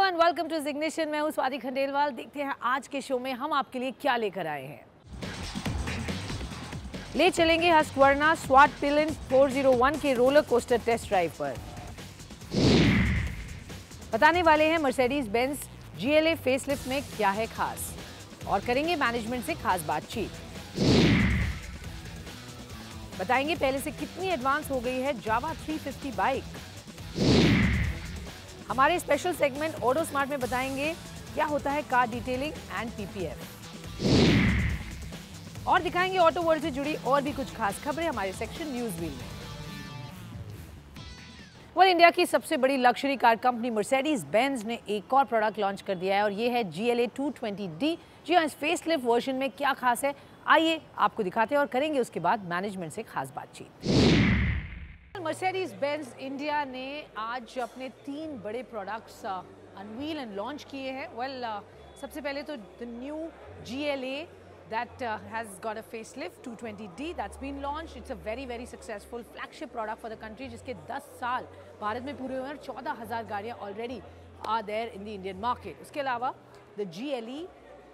Everyone, welcome to ignition. मैं हूं स्वाति खंडेलवाल। देखते हैं आज के शो में हम आपके लिए क्या लेकर आए हैं। ले चलेंगे हस्क्वर्ना स्वाट पिलन 401 के रोलर कोस्टर टेस्ट ड्राइव पर। बताने वाले हैं मर्सिडीज बेंज GLA फेसलिफ्ट में क्या है खास, और करेंगे मैनेजमेंट से खास बातचीत। बताएंगे पहले से कितनी एडवांस हो गई है जावा 350 बाइक। हमारे स्पेशल सेगमेंट ऑटो स्मार्ट में बताएंगे क्या होता है कार डिटेलिंग एंड PPF, और दिखाएंगे ऑटो वर्ल्ड से जुड़ी और भी कुछ खास खबरें हमारे सेक्शन न्यूज व्हील में। इंडिया की सबसे बड़ी luxury car company Mercedes Benz ने एक और प्रोडक्ट लॉन्च कर दिया है, और ये है GLA 220D। जी हाँ, इस फेसलिफ्ट वर्जन में क्या खास है, आइए आपको दिखाते हैं और करेंगे उसके बाद मैनेजमेंट से खास बातचीत। मर्सिडीज बेंज इंडिया ने आज अपने 3 बड़े प्रोडक्ट्स अनवील एंड लॉन्च किए हैं। सबसे पहले तो the new GLA that has got a facelift 220D that's been launched. It's a very successful flagship product for the country, जिसके 10 साल भारत में पूरे हुए और 14,000 गाड़ियाँ already are there in the Indian market. उसके अलावा the GLE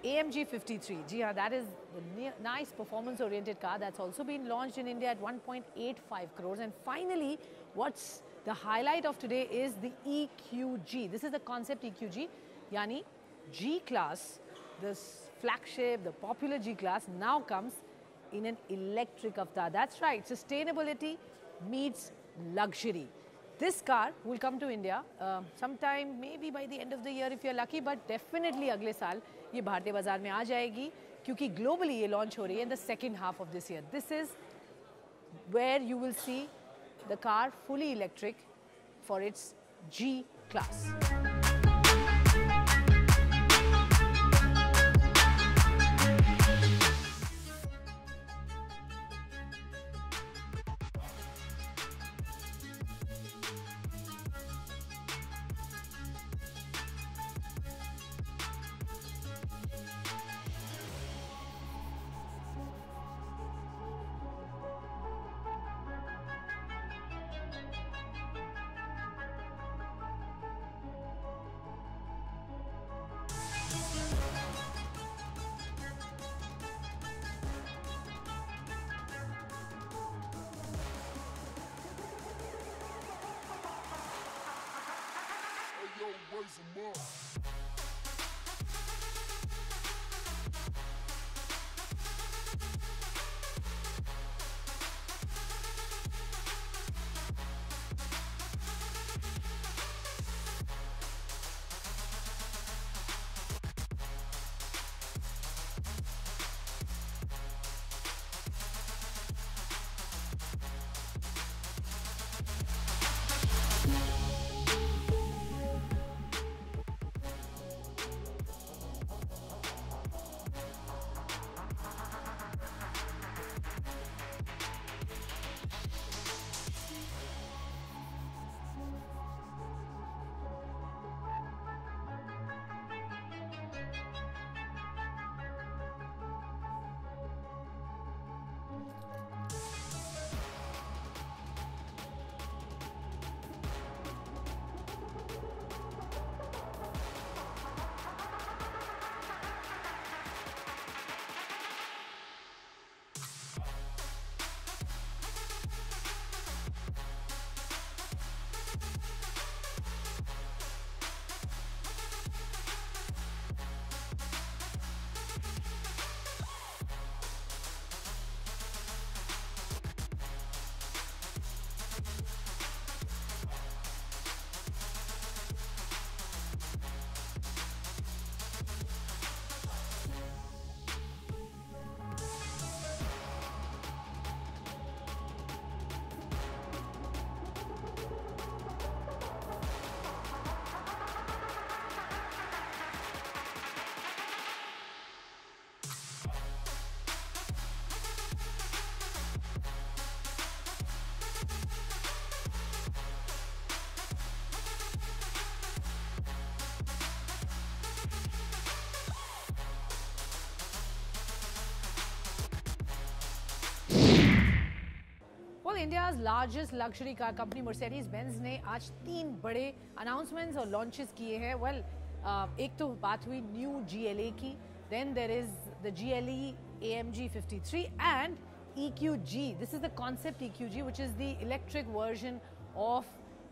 AMG 53, जी हाँ, that is the nice performance oriented car that's also been launched in India at 1.85 crores. And finally, what's the highlight of today is the EQG. This is the concept EQG, यानी G class, this flagship, the popular G class now comes in an electric avatar. That's right, sustainability meets luxury. This car will come to India sometime maybe by the end of the year if you're lucky, but definitely अगले साल ये भारतीय बाजार में आ जाएगी, क्योंकि globally ये launch हो रही है in the second half of this year. This is where you will see the car fully electric for its G class. India's largest luxury car company Mercedes Benz ने आज 3 बड़े अनाउंसमेंट्स और launches किए हैं। एक तो बात हुई न्यू GLA की, then there is the GLE AMG 53 and EQG. This is the concept EQG, which is the electric version of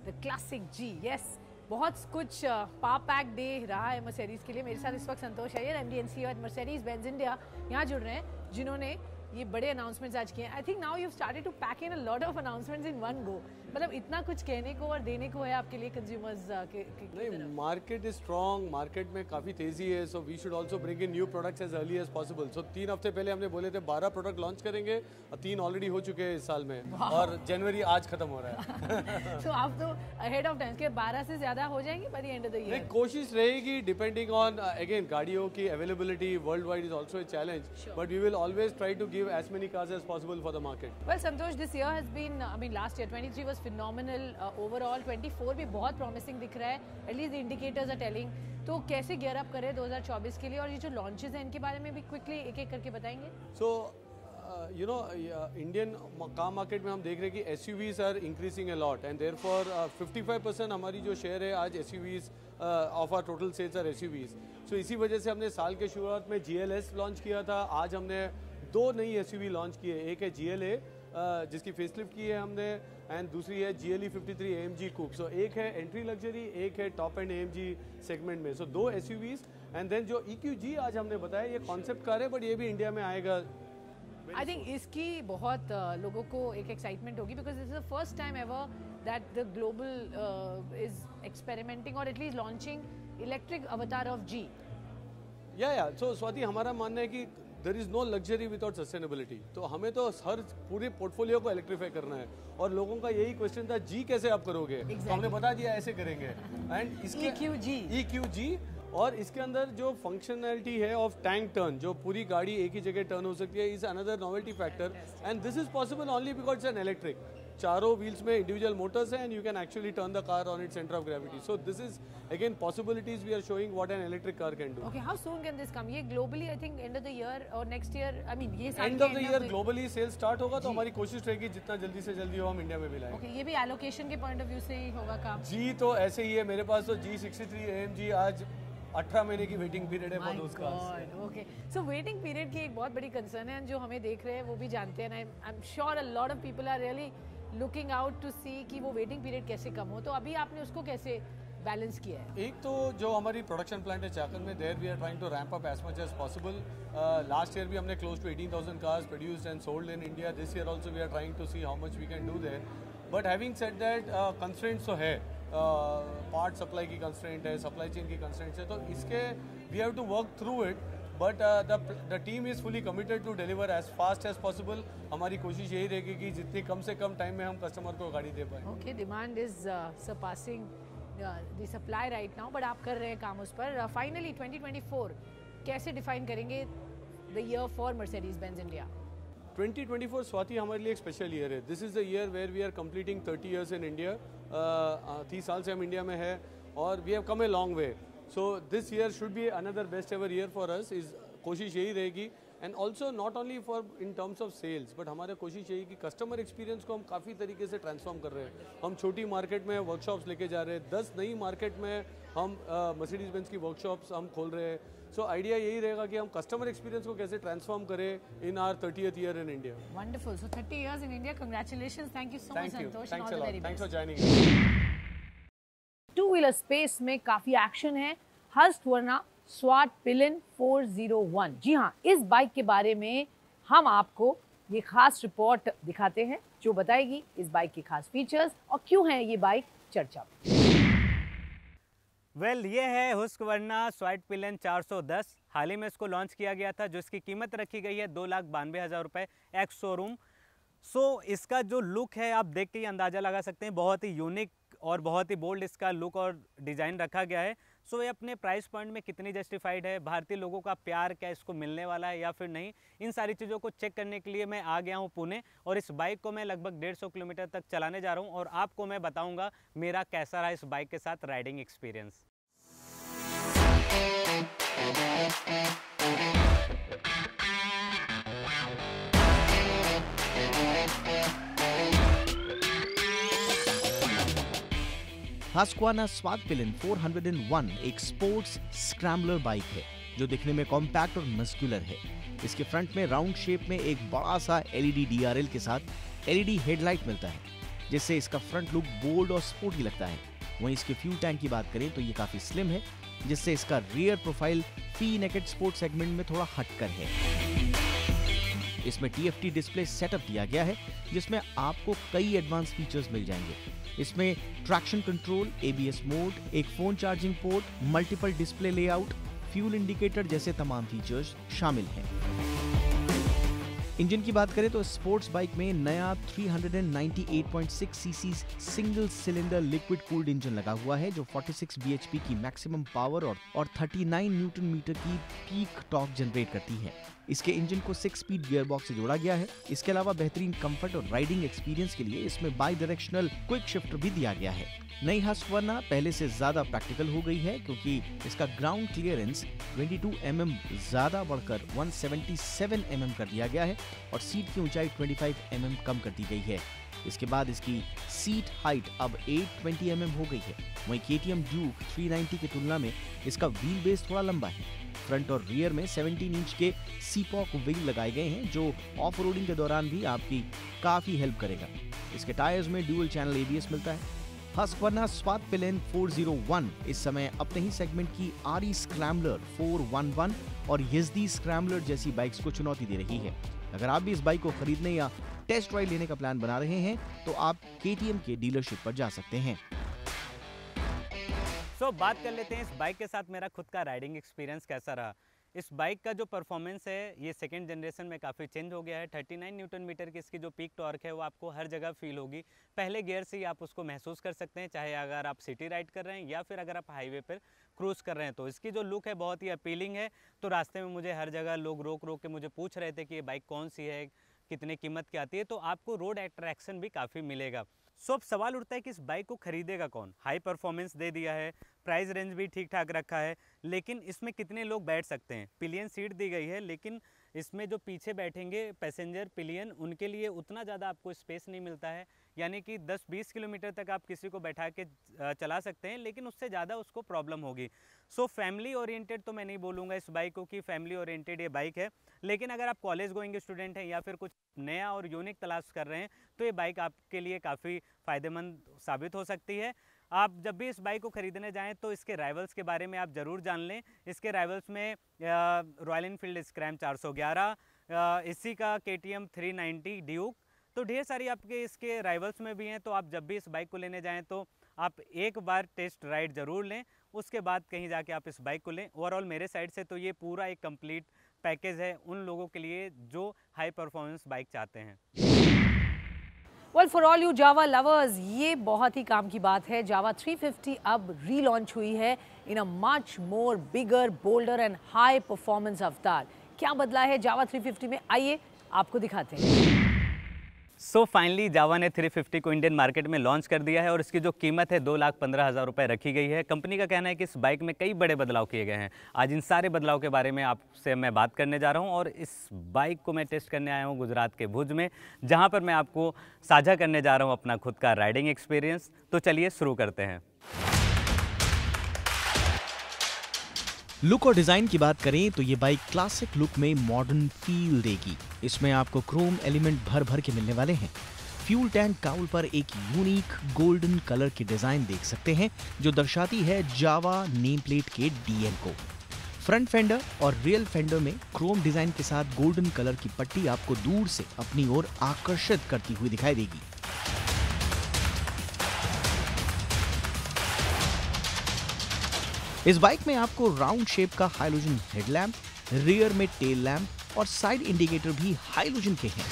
the classic G. Yes, बहुत कुछ पैक डे रहा है मर्सिडीज के लिए. मेरे साथ इस वक्त संतोष Iyer, MD and CEO at Mercedes-Benz India, यहाँ जुड़ रहे हैं, जिन्होंने ये बड़े अनाउंसमेंट्स आज किए हैं. I think now you started to pack in a lot of announcements in one go. मतलब इतना कुछ कहने को और देने को है आपके लिए कंज्यूमर्स के नहीं, मार्केट इज स्ट्रॉन्ग, मार्केट में काफ़ी तेज़ी है, so we should also bring in new products as early as possible. So 3 हफ्ते पहले हमने बोले थे 12 प्रोडक्ट लॉन्च करेंगे और 3 ऑलरेडी हो चुके हैं इस साल में, और जनवरी आज खत्म हो रहा है. सो आप तो अहेड ऑफ टाइम के 12 से ज़्यादा हो जाएंगे by the end of the year. कोशिश रहेगी, डिपेंडिंग ऑन अगेन गाड़ियों की availability worldwide is also a challenge, but we will always try to give as many cars as possible for the market. Well, Santosh, this year has been, I mean, last year 23 was phenomenal overall. 24 भी बहुत promising दिख रहा है. At least the indicators are telling. तो कैसे gear up करें 2024 के लिए, और ये जो launches हैं इनके बारे में भी quickly एक-एक करके बताएंगे. So, you know, Indian car market में हम देख रहे हैं कि SUVs are increasing a lot, and therefore 55% हमारी जो share है आज SUVs of our total sales are SUVs. So इसी वजह से हमने साल के शुरुआत में GLS लॉन्च किया था. आज हमने 2 नई SUV लॉन्च की है. एक है GLA जिसकी फेसलिफ्ट की है हमने, एंड दूसरी है GLE 53 AMG कूप. सो एक है एंट्री लग्जरी, एक है टॉप एंड AMG सेगमेंट में. सो 2 SUVs, एंड देन जो EQG आज हमने बताया ये कॉन्सेप्ट कार है, बट ये भी इंडिया में आएगा. आई थिंक इसकी बहुत लोगों को एक एक्साइटमेंट होगी, because this is the first time ever that the global is experimenting और at least launching electric avatar of G. या सो स्वाति, हमारा मानना है कि there is no luxury without sustainability. तो हमें तो हर पूरे पोर्टफोलियो को इलेक्ट्रीफाई करना है, और लोगों का यही क्वेश्चन था G कैसे आप करोगे. तो हमने बता दिया ऐसे करेंगे. एंड इसके EQG और इसके अंदर जो फंक्शनैलिटी है ऑफ टैंक टर्न, जो पूरी गाड़ी एक ही जगह टर्न हो सकती है, is another novelty factor, and this is possible only because it's an electric. चारों व्हील्स में इंडिविजुअल मोटर्स हैं, and you can actually turn the car on its centre of gravity. So this is again possibilities we are showing what an electric car can do. Okay, how soon can this come? ये globally I think end of the year और next year, I mean ये and of the year globally cell start होगा. तो हमारी कोशिश रहेगी जितना जल्दी से जल्दी हो हम इंडिया में भी लाएं. ओके, ये भी एलोकेशन के पॉइंट ऑफ व्यू से ही होगा काम. जी तो ऐसे ही है, मेरे पास तो G63 AMG आज 18 महीने की वेटिंग पीरियड है for those cars. Okay, so waiting period की एक बहुत बड़ी कंसर्न है, जो हमें देख रहे हैं वो भी जानते हैं. I am sure a lot of people are really looking out to see कि वो वेटिंग पीरियड कैसे कम हो. तो अभी आपने उसको कैसे बैलेंस किया है? एक तो जो हमारी प्रोडक्शन प्लांट है चाकन में, there we are trying to ramp up as much as possible. Last year भी हमने close to 18,000 cars produced and sold in India. This year also we are trying to see how much we can do there. But having said that, constraints तो है, part supply की constraint है, supply chain की constraints है, तो इसके we have to work through it. But the team is fully committed to deliver as fast as possible. हमारी कोशिश यही रहेगी कि जितनी कम से कम टाइम में हम कस्टमर को गाड़ी दे पाएँ. Okay, demand is surpassing the supply right now, but आप कर रहे हैं काम उस पर. फाइनली 2024 कैसे डिफाइन करेंगे the year for Mercedes-Benz India? 2024 Swati हमारे लिए एक स्पेशल ईयर है. This is the year where we are completing 30 years in India. 30 साल से हम इंडिया में है, और we have come a long way. So this year should be another best ever year for us. इज कोशिश यही रहेगी, and also not only for in terms of sales, but हमारा कोशिश यही कि कस्टमर एक्सपीरियंस को हम काफ़ी तरीके से ट्रांसफॉर्म कर रहे हैं. हम छोटी मार्केट में वर्कशॉप्स लेके जा रहे हैं, 10 नई मार्केट में हम Mercedes-Benz की वर्कशॉप्स हम खोल रहे हैं. सो आइडिया यही रहेगा कि हम कस्टमर एक्सपीरियंस को कैसे ट्रांसफॉर्म करें in our 30th year in India. Wonderful. So 30 years in India, congratulations. Thank you so much Santosh. Thanks a lot. Thanks for joining. Two wheeler space में काफी एक्शन है. Husqvarna स्वाट पिलिन 401. जी हाँ, इस बाइक के बारे में हम आपको ये खास रिपोर्ट दिखाते हैं, जो बताएगी इस बाइक के खास फीचर्स और क्यों है ये बाइक चर्चा में. वेल, ये है Husqvarna स्वाट पिलिन 410. हाल ही में इसको लॉन्च किया गया था, जो इसकी कीमत रखी गई है 2,92,000 रुपये एक्स शोरूम. सो इसका जो लुक है आप देख के ही अंदाज़ा लगा सकते हैं, बहुत ही यूनिक और बहुत ही बोल्ड इसका लुक और डिज़ाइन रखा गया है. सो ये अपने प्राइस पॉइंट में कितनी जस्टिफाइड है, भारतीय लोगों का प्यार क्या इसको मिलने वाला है या फिर नहीं, इन सारी चीज़ों को चेक करने के लिए मैं आ गया हूँ पुणे, और इस बाइक को मैं लगभग 150 किलोमीटर तक चलाने जा रहा हूँ, और आपको मैं बताऊँगा मेरा कैसा रहा इस बाइक के साथ राइडिंग एक्सपीरियंस. Husqvarna Swatpillen 401 एक स्पोर्ट्स स्क्रैम्बलर बाइक है जो दिखने में कॉम्पैक्ट और मस्कुलर है। इसके फ्रंट में राउंड शेप में एक बड़ा सा LED DRL के साथ LED हेडलाइट मिलता है, जिससे इसका फ्रंट लुक बोल्ड और स्पोर्टी लगता है। वहीं इसके फ्यूल टैंक की बात करें तो ये काफी स्लिम है, जिससे इसका रियर प्रोफाइल फी नेकेड स्पोर्ट सेगमेंट में थोड़ा हटकर है। इसमें TFT डिस्प्ले सेटअप दिया गया है, जिसमें आपको कई एडवांस फीचर्स मिल जाएंगे। इसमें ट्रैक्शन कंट्रोल, ABS मोड, एक phone charging port, multiple display layout, fuel indicator जैसे तमाम फीचर्स शामिल हैं। इंजन की बात करें तो स्पोर्ट्स बाइक में नया 398.6 CC single cylinder liquid cooled engine लगा हुआ है, जो 46 bhp की मैक्सिमम पावर और 39 न्यूटन मीटर की पीक टॉर्क जनरेट करती है। इसके इंजन को 6 स्पीड गियरबॉक्स से जोड़ा गया है। इसके अलावा बेहतरीन कंफर्ट और राइडिंग एक्सपीरियंस के लिए इसमें बाई डायरेक्शनल क्विक शिफ्टर भी दिया गया है। नई Husqvarna पहले से ज्यादा प्रैक्टिकल हो गई है, क्योंकि इसका ग्राउंड क्लियरेंस 22 mm ज्यादा बढ़कर 177 mm कर दिया गया है और सीट की ऊंचाई 25 mm कम कर दी गई है। इसके बाद इसकी सीट हाइट अब 820 mm हो गई है। वहीं KTM Duke 390 की तुलना में इसका व्हील बेस थोड़ा लंबा है। फ्रंट और रियर में 17 इंच के सीपॉक व्हील लगाए गए हैं, जो ऑफ रोडिंग के दौरान भी आपकी काफी हेल्प करेगा। इसके टायर्स में ड्यूल चैनल ABS मिलता है। Husqvarna Swatpillen 401 इस समय अपने ही सेगमेंट की RE Scrambler 411 और Yazdi Scrambler जैसी बाइक्स को चुनौती दे रही है। अगर आप भी इस बाइक को खरीदने या टेस्ट ड्राइव लेने का प्लान बना रहे हैं तो आप KTM के डीलरशिप पर जा सकते हैं। बात कर लेते हैं इस बाइक के साथ मेरा खुद का राइडिंग एक्सपीरियंस कैसा रहा। इस बाइक का जो परफॉर्मेंस है ये सेकेंड जनरेशन में काफ़ी चेंज हो गया है। 39 न्यूटन मीटर की इसकी जो पीक टॉर्क है वो आपको हर जगह फील होगी। पहले गियर से ही आप उसको महसूस कर सकते हैं, चाहे अगर आप सिटी राइड कर रहे हैं या फिर अगर आप हाईवे पर क्रूज कर रहे हैं। तो इसकी जो लुक है बहुत ही अपीलिंग है। तो रास्ते में मुझे हर जगह लोग रोक रोक के मुझे पूछ रहे थे कि ये बाइक कौन सी है, कितने कीमत की आती है। तो आपको रोड अट्रैक्शन भी काफ़ी मिलेगा। अब सवाल उठता है कि इस बाइक को खरीदेगा कौन। हाई परफॉर्मेंस दे दिया है, प्राइस रेंज भी ठीक ठाक रखा है, लेकिन इसमें कितने लोग बैठ सकते हैं। पिलियन सीट दी गई है, लेकिन इसमें जो पीछे बैठेंगे पैसेंजर पिलियन, उनके लिए उतना ज़्यादा आपको स्पेस नहीं मिलता है। यानी कि 10-20 किलोमीटर तक आप किसी को बैठा के चला सकते हैं, लेकिन उससे ज़्यादा उसको प्रॉब्लम होगी। फैमिली ओरिएंटेड तो मैं नहीं बोलूँगा इस बाइक को कि फैमिली ओरिएंटेड ये बाइक है, लेकिन अगर आप कॉलेज गोइंग स्टूडेंट हैं या फिर कुछ नया और यूनिक तलाश कर रहे हैं तो ये बाइक आपके लिए काफ़ी फ़ायदेमंद साबित हो सकती है। आप जब भी इस बाइक को खरीदने जाएं तो इसके राइवल्स के बारे में आप ज़रूर जान लें। इसके राइवल्स में रॉयल एनफील्ड स्क्रैम 411, इसी का KTM 390 ड्यूक, तो ढेर सारी आपके इसके राइवल्स में भी हैं। तो आप जब भी इस बाइक को लेने जाएं तो आप एक बार टेस्ट राइड ज़रूर लें, उसके बाद कहीं जाके आप इस बाइक को लें। ओवरऑल मेरे साइड से तो ये पूरा एक कंप्लीट पैकेज है उन लोगों के लिए जो हाई परफॉर्मेंस बाइक चाहते हैं। Well for all you Java lovers, ये बहुत ही काम की बात है। जावा 350 अब रीलॉन्च हुई है in a much more bigger, bolder and high performance avatar. क्या बदला है जावा 350 में, आइए आपको दिखाते हैं। फाइनली जावा ने 350 को इंडियन मार्केट में लॉन्च कर दिया है और इसकी जो कीमत है 2,15,000 रुपये रखी गई है। कंपनी का कहना है कि इस बाइक में कई बड़े बदलाव किए गए हैं। आज इन सारे बदलाव के बारे में आपसे मैं बात करने जा रहा हूं और इस बाइक को मैं टेस्ट करने आया हूं गुजरात के भुज में, जहां पर मैं आपको साझा करने जा रहा हूं अपना खुद का राइडिंग एक्सपीरियंस। तो चलिए शुरू करते हैं। लुक और डिजाइन की बात करें तो ये बाइक क्लासिक लुक में मॉडर्न फील देगी। इसमें आपको क्रोम एलिमेंट भर भर के मिलने वाले हैं। फ्यूल टैंक काउल पर एक यूनिक गोल्डन कलर की डिजाइन देख सकते हैं, जो दर्शाती है जावा नेम प्लेट के DN को। फ्रंट फेंडर और रियल फेंडर में क्रोम डिजाइन के साथ गोल्डन कलर की पट्टी आपको दूर से अपनी ओर आकर्षित करती हुई दिखाई देगी। इस बाइक में आपको राउंड शेप का हाइलोजन हेडलैम्प, रियर में टेल लैम्प और साइड इंडिकेटर भी हाइलोजन के हैं।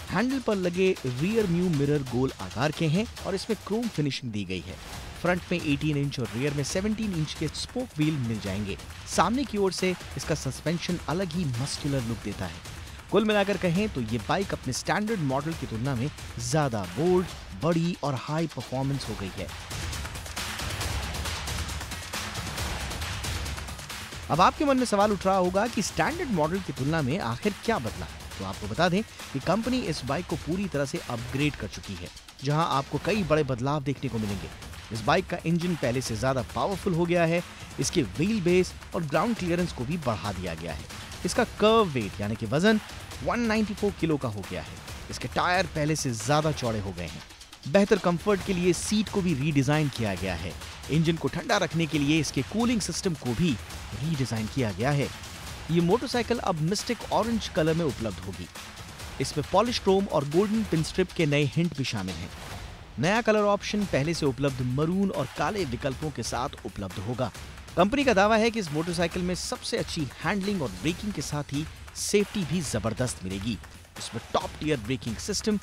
हैंडल पर लगे रियर व्यू मिरर गोल आकार के हैं और इसमें क्रोम फिनिशिंग दी गई है। फ्रंट में 18 इंच और रियर में 17 इंच के स्पोक व्हील मिल जाएंगे। सामने की ओर से इसका सस्पेंशन अलग ही मस्कुलर लुक देता है। कुल मिलाकर कहें तो ये बाइक अपने स्टैंडर्ड मॉडल की तुलना में ज्यादा बोल्ड, बड़ी और हाई परफॉर्मेंस हो गई है। अब आपके मन में सवाल उठ रहा होगा कि स्टैंडर्ड मॉडल की तुलना में आखिर क्या बदला। तो आपको बता दें कि कंपनी इस बाइक को पूरी तरह से अपग्रेड कर चुकी है, जहां आपको कई बड़े बदलाव देखने को मिलेंगे। इस बाइक का इंजन पहले से ज्यादा पावरफुल हो गया है, इसके व्हील बेस और ग्राउंड क्लियरेंस को भी बढ़ा दिया गया है। इसका कर्व वेट यानी कि वजन 194 किलो का हो गया है। इसके टायर पहले से ज्यादा चौड़े हो गए हैं। बेहतर कंफर्ट के लिए सीट को भी रीडिजाइन किया गया है। इंजन को ठंडा रखने के लिए इसके कूलिंग सिस्टम को भी रीडिजाइन किया गया है। ये मोटरसाइकिल अब मिस्टिक ऑरेंज कलर में उपलब्ध होगी। इसमें पॉलिश क्रोम और गोल्डन पिन स्ट्रिप के नए हिंट भी शामिल हैं। नया कलर ऑप्शन पहले से उपलब्ध मरून और काले विकल्पों के साथ उपलब्ध होगा। कंपनी का दावा है कि इस मोटरसाइकिल में सबसे अच्छी हैंडलिंग और ब्रेकिंग के साथ ही सेफ्टी भी जबरदस्त मिलेगी। इसमें top tier braking system,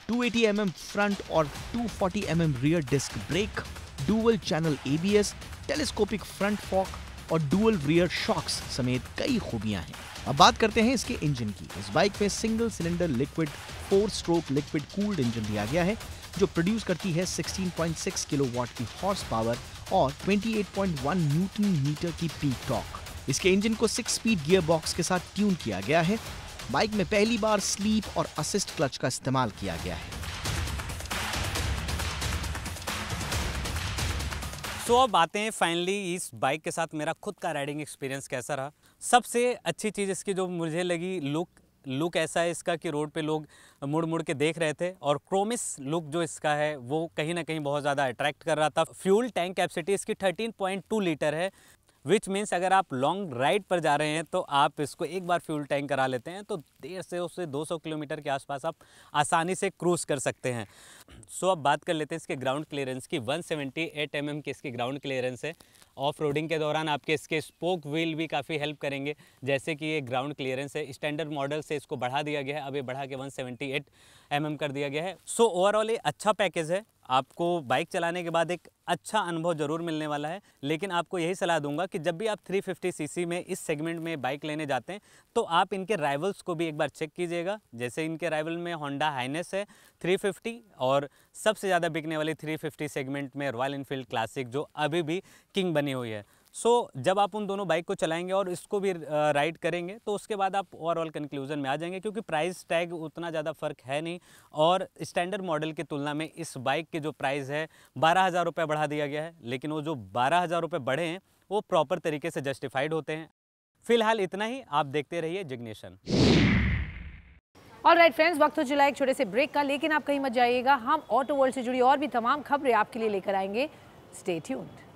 280 mm front और 240 mm rear disc brake, dual channel ABS, telescopic front fork और डुअल रियर शॉक्स समेत कई खूबियां हैं। अब बात करते हैं इसके इंजन की। इस बाइक में सिंगल सिलेंडर लिक्विड 4-स्ट्रोक लिक्विड कूल्ड इंजन दिया गया है, जो प्रोड्यूस करती है 16.6 किलोवाट की हॉर्स पावर और 28.1 न्यूटन मीटर की पीक टॉर्क। इसके इंजन को 6 स्पीड गियर बॉक्स के साथ ट्यून किया गया है। बाइक में पहली बार स्लीप और असिस्ट क्लच का इस्तेमाल किया गया है। सो अब आते हैं फाइनली इस बाइक के साथ मेरा खुद का राइडिंग एक्सपीरियंस कैसा रहा। सबसे अच्छी चीज़ इसकी जो मुझे लगी, लुक ऐसा है इसका कि रोड पे लोग मुड़ मुड़ के देख रहे थे, और क्रोमिस लुक जो इसका है वो कहीं ना कहीं बहुत ज़्यादा अट्रैक्ट कर रहा था। फ्यूल टैंक कैपेसिटी इसकी 13.2 लीटर है, विच मीन्स अगर आप लॉन्ग राइड पर जा रहे हैं तो आप इसको एक बार फ्यूल टैंक करा लेते हैं तो 150 से 200 किलोमीटर के आसपास आप आसानी से क्रूज कर सकते हैं। सो अब बात कर लेते हैं इसके ग्राउंड क्लियरेंस की। 178 mm की इसकी ग्राउंड क्लियरेंस है। ऑफ रोडिंग के दौरान आपके इसके स्पोक व्हील भी काफ़ी हेल्प करेंगे, जैसे कि ये ग्राउंड क्लियरेंस है। स्टैंडर्ड मॉडल से इसको बढ़ा दिया गया है, अब ये बढ़ा के 178 mm कर दिया गया है। सो ओवरऑल ये अच्छा पैकेज है। आपको बाइक चलाने के बाद एक अच्छा अनुभव ज़रूर मिलने वाला है, लेकिन आपको यही सलाह दूंगा कि जब भी आप 350 सीसी में इस सेगमेंट में बाइक लेने जाते हैं तो आप इनके राइवल्स को भी एक बार चेक कीजिएगा। जैसे इनके राइवल में होंडा हाइनेस है 350, और सबसे ज़्यादा बिकने वाली 350 सेगमेंट में रॉयल एनफील्ड क्लासिक जो अभी भी किंग बनी हुई है। सो जब आप उन दोनों बाइक को चलाएंगे और इसको भी राइड करेंगे तो उसके बाद आप ओवरऑल कंक्लूजन में आ जाएंगे, क्योंकि प्राइस टैग उतना ज़्यादा फ़र्क है नहीं, और स्टैंडर्ड मॉडल की तुलना में इस बाइक की जो प्राइस है 12,000 रुपये बढ़ा दिया गया है। लेकिन वो जो 12,000 रुपये बढ़े हैं वो प्रॉपर तरीके से जस्टिफाइड होते हैं। फिलहाल इतना ही, आप देखते रहिए जिग्नेशन। ऑलराइट फ्रेंड्स, वक्त हो चला एक छोटे से ब्रेक का, लेकिन आप कहीं मत जाइएगा। हम ऑटो वर्ल्ड से जुड़ी और भी तमाम खबरें आपके लिए लेकर आएंगे। Stay tuned.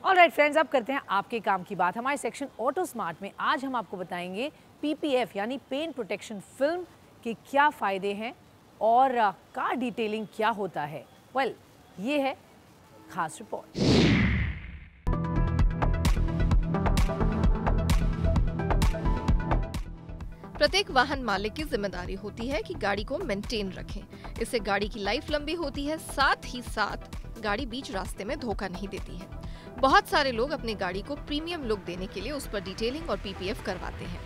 ऑलराइट फ्रेंड्स, अब करते हैं आपके काम की बात। हमारे सेक्शन ऑटो स्मार्ट में आज हम आपको बताएंगे PPF यानी पेंट प्रोटेक्शन फिल्म के क्या फ़ायदे हैं और कार डिटेलिंग क्या होता है। वेल, ये है खास रिपोर्ट। प्रत्येक वाहन मालिक की जिम्मेदारी होती है कि गाड़ी को मेंटेन रखें। इससे गाड़ी की लाइफ लंबी होती है, साथ ही साथ गाड़ी बीच रास्ते में धोखा नहीं देती है। बहुत सारे लोग अपनी गाड़ी को प्रीमियम लुक देने के लिए उस पर डिटेलिंग और PPF करवाते हैं।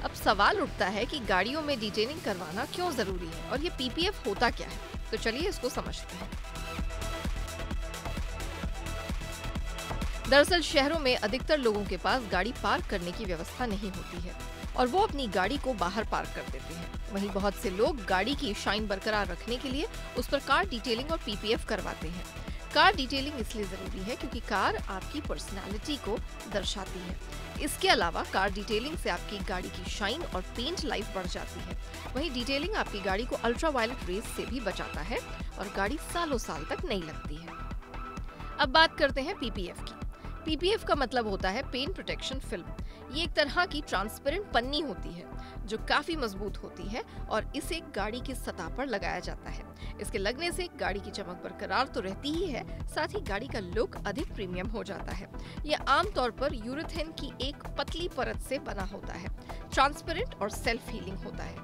अब सवाल उठता है कि गाड़ियों में डिटेलिंग करवाना क्यों जरूरी है और ये PPF होता क्या है। तो चलिए इसको समझते हैं। दरअसल शहरों में अधिकतर लोगों के पास गाड़ी पार्क करने की व्यवस्था नहीं होती है और वो अपनी गाड़ी को बाहर पार्क कर देते हैं। वहीं बहुत से लोग गाड़ी की शाइन बरकरार रखने के लिए उस पर कार डिटेलिंग और PPF करवाते हैं। कार डिटेलिंग इसलिए जरूरी है क्योंकि कार आपकी पर्सनालिटी को दर्शाती है। इसके अलावा कार डिटेलिंग से आपकी गाड़ी की शाइन और पेंट लाइफ बढ़ जाती है। वहीं डिटेलिंग आपकी गाड़ी को अल्ट्रावायलेट रेज से भी बचाता है और गाड़ी सालों साल तक नहीं लगती है। अब बात करते हैं PPF की। PPF का मतलब होता है पेंट प्रोटेक्शन फिल्म। ये एक तरह की ट्रांसपेरेंट पन्नी होती है जो काफी मजबूत होती है और इसे गाड़ी की सतह पर लगाया जाता है। इसके लगने से गाड़ी की चमक बरकरार तो रहती ही है, साथ ही गाड़ी का लुक अधिक प्रीमियम हो जाता है। यह आमतौर पर यूरेथेन की एक पतली परत से बना होता है, ट्रांसपेरेंट और सेल्फ हीलिंग होता है।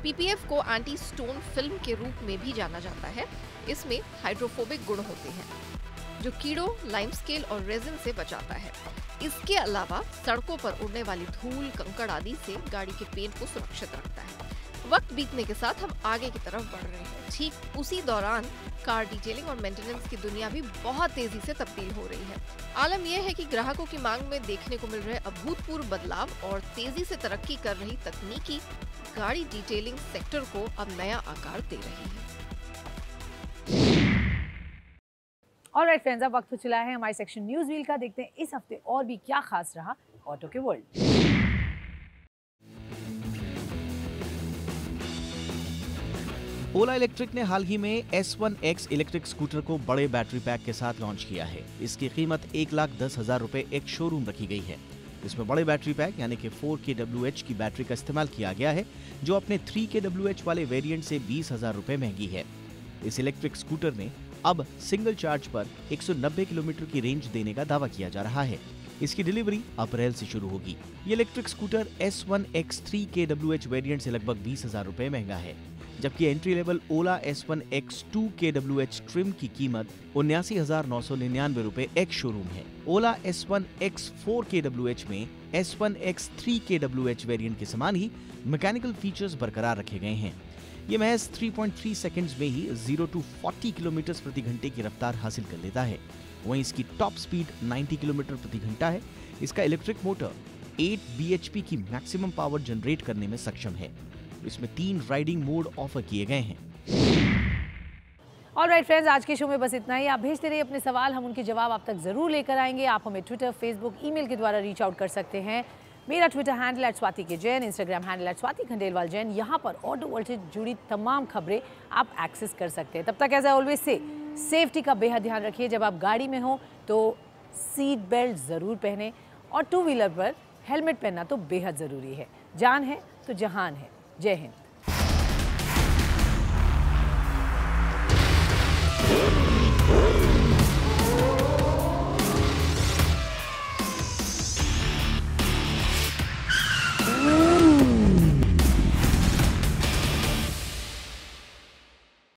PPF को एंटी स्टोन फिल्म के रूप में भी जाना जाता है। इसमें हाइड्रोफोबिक गुण होते हैं। जो कीड़ों, लाइम स्केल और रेजिन से बचाता है। इसके अलावा सड़कों पर उड़ने वाली धूल, कंकड़ आदि से गाड़ी के पेंट को सुरक्षित रखता है। वक्त बीतने के साथ हम आगे की तरफ बढ़ रहे हैं। ठीक उसी दौरान कार डिटेलिंग और मेंटेनेंस की दुनिया भी बहुत तेजी से तब्दील हो रही है। आलम यह है कि ग्राहकों की मांग में देखने को मिल रहे अभूतपूर्व बदलाव और तेजी से तरक्की कर रही तकनीकी गाड़ी डिटेलिंग सेक्टर को अब नया आकार दे रही है। ऑलराइट फ्रेंड्स, अब वक्त हो चला है हमारे सेक्शन न्यूज व्हील का। देखते हैं इस हफ्ते और भी क्या खास रहा ऑटो के वर्ल्ड। ओला इलेक्ट्रिक ने हाल ही में S1X इलेक्ट्रिक स्कूटर को बड़े बैटरी पैक के साथ लॉन्च किया है। इसकी कीमत 1,10,000 रुपए एक शोरूम रखी गई है। इसमें बड़े बैटरी पैक यानी कि 4 kWh की बैटरी का इस्तेमाल किया गया है, जो अपने 3 kWh वाले वेरिएंट से 20,000 रुपए महंगी है। इस इलेक्ट्रिक स्कूटर ने अब सिंगल चार्ज पर 190 किलोमीटर की रेंज देने का दावा किया जा रहा है। इसकी डिलीवरी अप्रैल से शुरू होगी। ये electric scooter S1X 3 kWh variant से लगभग 20,000 रुपए महंगा है, जबकि एंट्री लेवल ओला S1X 2 kWh ट्रिम की कीमत 79,999 रुपए एक शोरूम है। ओला S1X 4 kWh में S1X 3 kWh वेरिएंट के समान ही मैकेनिकल फीचर्स बरकरार रखे गए हैं। ये महज 3.3 सेकंड्स में ही 0 to 40 किलोमीटर प्रति घंटे की रफ्तार हासिल कर लेता है। वहीं इसकी टॉप स्पीड 90 किलोमीटर प्रति घंटा है। इसका इलेक्ट्रिक मोटर 8 bhp की मैक्सिमम पावर जनरेट करने में सक्षम है। इसमें 3 राइडिंग मोड ऑफर किए गए हैं। ऑलराइट फ्रेंड्स, आज के शो में बस इतना ही। आप भेजते रहिए अपने सवाल, हम उनके जवाब आप तक जरूर लेकर आएंगे। आप हमें ट्विटर, फेसबुक, ईमेल के द्वारा रीच आउट कर सकते हैं। मेरा ट्विटर हैंडल @स्वाति के जैन, इंस्टाग्राम हैंडल @स्वाति खंडेलवाल जैन। यहाँ पर ऑटो वर्ल्ड से जुड़ी तमाम खबरें आप एक्सेस कर सकते हैं। तब तक as I always say safety का बेहद ध्यान रखिए। जब आप गाड़ी में हो तो सीट बेल्ट ज़रूर पहने और 2 व्हीलर पर हेलमेट पहनना तो बेहद ज़रूरी है। जान है तो जहान है। जय हिंद।